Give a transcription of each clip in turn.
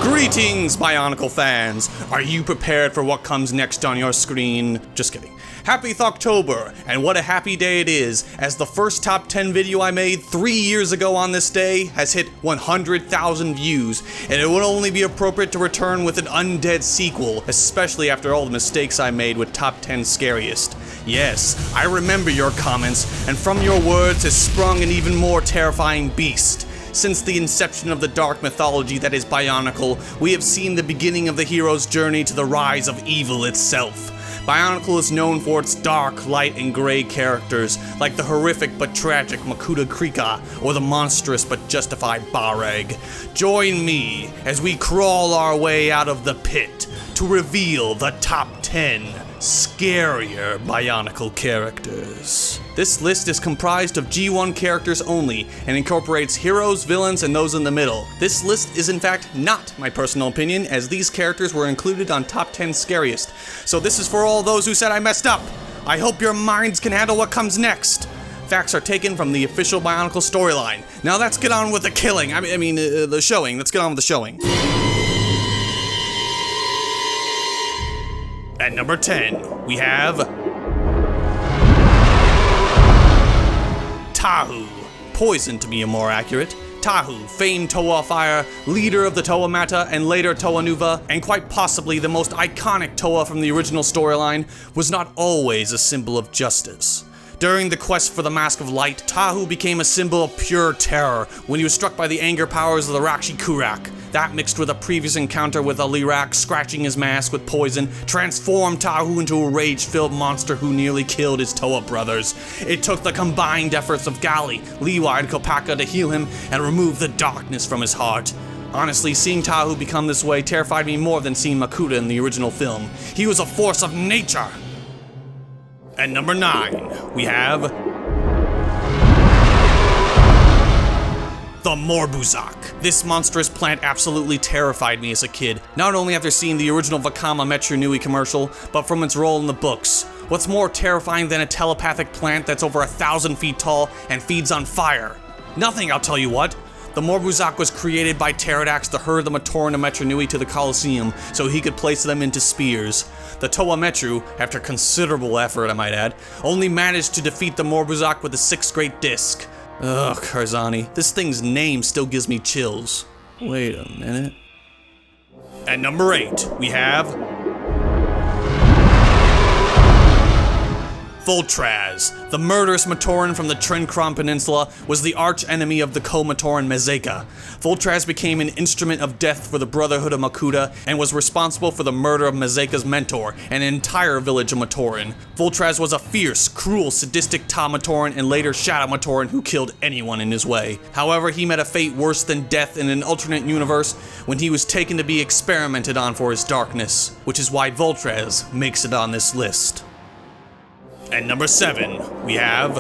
Greetings, Bionicle fans! Are you prepared for what comes next on your screen? Just kidding. Happy Thoktober, and what a happy day it is, as the first top 10 video I made 3 years ago on this day has hit 100,000 views, and it would only be appropriate to return with an undead sequel, especially after all the mistakes I made with top 10 Scariest. Yes, I remember your comments, and from your words has sprung an even more terrifying beast. Since the inception of the dark mythology that is Bionicle, we have seen the beginning of the hero's journey to the rise of evil itself. Bionicle is known for its dark, light, and gray characters, like the horrific but tragic Makuta Krika, or the monstrous but justified Bareg. Join me as we crawl our way out of the pit to reveal the top 10 scarier Bionicle characters. This list is comprised of G1 characters only, and incorporates heroes, villains, and those in the middle. This list is in fact not my personal opinion, as these characters were included on top 10 Scariest. So this is for all those who said I messed up. I hope your minds can handle what comes next. Facts are taken from the official Bionicle storyline. Now let's get on with the killing. The showing. Let's get on with the showing. At number 10, we have Tahu. Poison, to be more accurate. Tahu, famed Toa Fire, leader of the Toa Mata and later Toa Nuva, and quite possibly the most iconic Toa from the original storyline, was not always a symbol of justice. During the quest for the Mask of Light, Tahu became a symbol of pure terror when he was struck by the anger powers of the Rakshi Kurak. That, mixed with a previous encounter with Alirak scratching his mask with poison, transformed Tahu into a rage-filled monster who nearly killed his Toa brothers. It took the combined efforts of Gali, Leeward, and Kopaka to heal him and remove the darkness from his heart. Honestly, seeing Tahu become this way terrified me more than seeing Makuta in the original film. He was a force of nature! At number 9, we have the Morbuzak. This monstrous plant absolutely terrified me as a kid, not only after seeing the original Vakama Metru Nui commercial, but from its role in the books. What's more terrifying than a telepathic plant that's over 1,000 feet tall and feeds on fire? Nothing, I'll tell you what. The Morbuzak was created by Pterodax to herd the Matoran of Metru Nui to the Colosseum so he could place them into spears. The Toa Metru, after considerable effort I might add, only managed to defeat the Morbuzak with the 6th Great Disc. Ugh, Karzani, this thing's name still gives me chills. Wait a minute. At number 8, we have Voltraz. The murderous Matoran from the Trenkron Peninsula was the arch-enemy of the co-Matoran Mezeka. Voltraz became an instrument of death for the Brotherhood of Makuta and was responsible for the murder of Mezeka's mentor and an entire village of Matoran. Voltraz was a fierce, cruel, sadistic Ta-Matoran and later Shadow Matoran who killed anyone in his way. However, he met a fate worse than death in an alternate universe when he was taken to be experimented on for his darkness, which is why Voltraz makes it on this list. At number 7, we have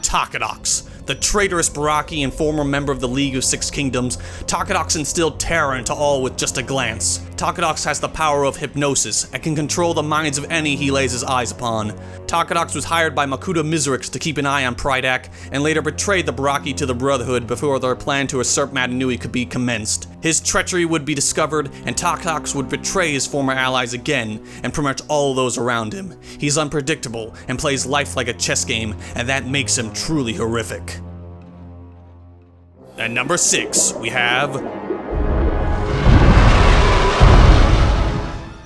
Thoktober. The traitorous Baraki and former member of the League of Six Kingdoms, Thoktober instilled terror into all with just a glance. Thoktober has the power of hypnosis and can control the minds of any he lays his eyes upon. Thoktober was hired by Makuta Mizrix to keep an eye on Prydak, and later betrayed the Baraki to the Brotherhood before their plan to usurp Matanui could be commenced. His treachery would be discovered, and Thoktober would betray his former allies again, and pretty much all those around him. He's unpredictable, and plays life like a chess game, and that makes him truly horrific. At number 6, we have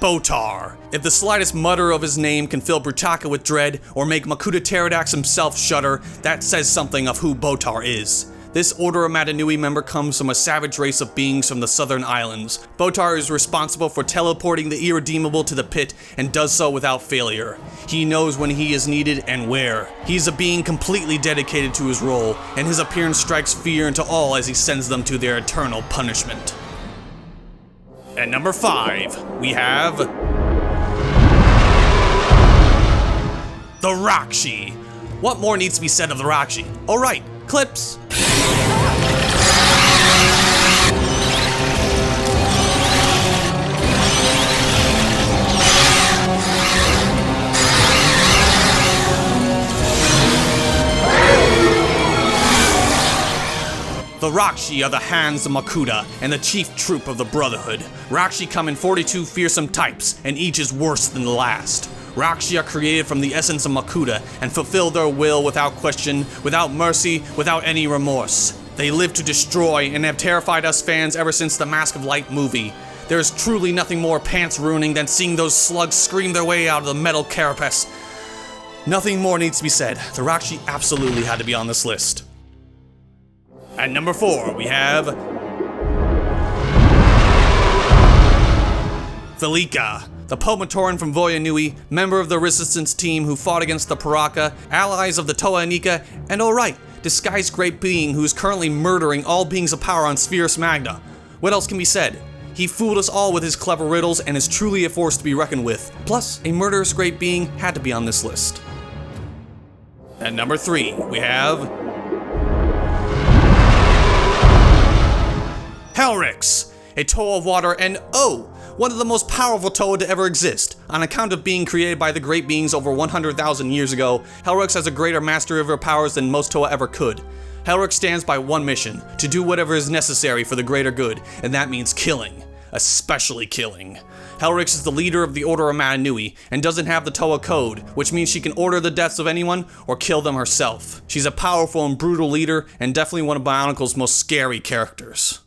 Botar. If the slightest mutter of his name can fill Brutaka with dread, or make Makuta Pterodax himself shudder, that says something of who Botar is. This Order of Matanui member comes from a savage race of beings from the southern islands. Botar is responsible for teleporting the irredeemable to the pit and does so without failure. He knows when he is needed and where. He's a being completely dedicated to his role, and his appearance strikes fear into all as he sends them to their eternal punishment. At number 5, we have the Rakshi. What more needs to be said of the Rakshi? Oh right, clips! The Rakshi are the Hands of Makuta and the chief troop of the Brotherhood. Rakshi come in 42 fearsome types, and each is worse than the last. Rakshi are created from the essence of Makuta and fulfill their will without question, without mercy, without any remorse. They live to destroy and have terrified us fans ever since the Mask of Light movie. There is truly nothing more pants-ruining than seeing those slugs scream their way out of the metal carapace. Nothing more needs to be said. The Rakshi absolutely had to be on this list. At number 4, we have Velika, the Pomatoran from Voya Nui, member of the resistance team who fought against the Paraka, allies of the Toa Inika, and alright, disguised great being who is currently murdering all beings of power on Scariest Magna. What else can be said? He fooled us all with his clever riddles and is truly a force to be reckoned with. Plus, a murderous great being had to be on this list. At number 3, we have Helryx, a Toa of water and one of the most powerful Toa to ever exist. On account of being created by the great beings over 100,000 years ago, Helryx has a greater mastery of her powers than most Toa ever could. Helryx stands by one mission, to do whatever is necessary for the greater good, and that means killing. Especially killing. Helryx is the leader of the Order of Matanui, and doesn't have the Toa Code, which means she can order the deaths of anyone, or kill them herself. She's a powerful and brutal leader, and definitely one of Bionicle's most scary characters.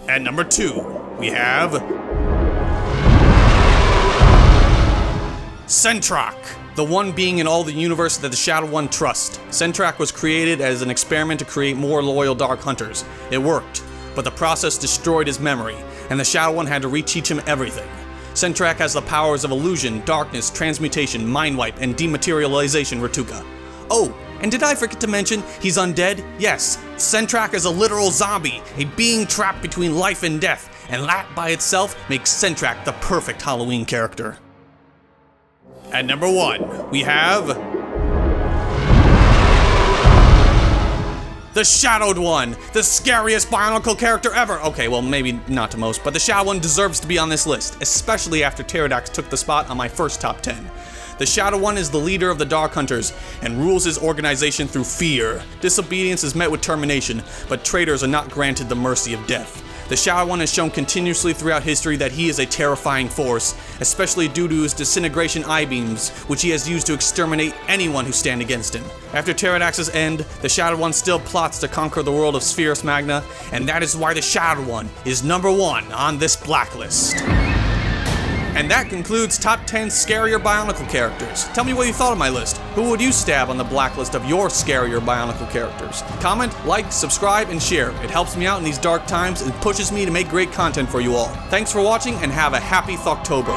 At number 2, we have Sentrak, the one being in all the universe that the Shadowed One trusts. Sentrak was created as an experiment to create more loyal Dark Hunters. It worked, but the process destroyed his memory, and the Shadowed One had to reteach him everything. Sentrak has the powers of illusion, darkness, transmutation, mind wipe, and dematerialization Ratuka. Oh, and did I forget to mention he's undead? Yes, Sentrak is a literal zombie, a being trapped between life and death, and that by itself makes Sentrak the perfect Halloween character. At number 1, we have TheShadowedOne, the scariest Bionicle character ever. Okay, well maybe not to most, but the Shadowed One deserves to be on this list, especially after Pterodax took the spot on my first top 10. The Shadowed One is the leader of the Dark Hunters and rules his organization through fear. Disobedience is met with termination, but traitors are not granted the mercy of death. The Shadowed One has shown continuously throughout history that he is a terrifying force, especially due to his disintegration eye-beams, which he has used to exterminate anyone who stand against him. After Pterodax's end, the Shadowed One still plots to conquer the world of Scariest Magna, and that is why the Shadowed One is number 1 on this blacklist. And that concludes top 10 scarier Bionicle characters. Tell me what you thought of my list. Who would you stab on the blacklist of your scarier Bionicle characters? Comment, like, subscribe, and share. It helps me out in these dark times and pushes me to make great content for you all. Thanks for watching and have a happy Thoktober.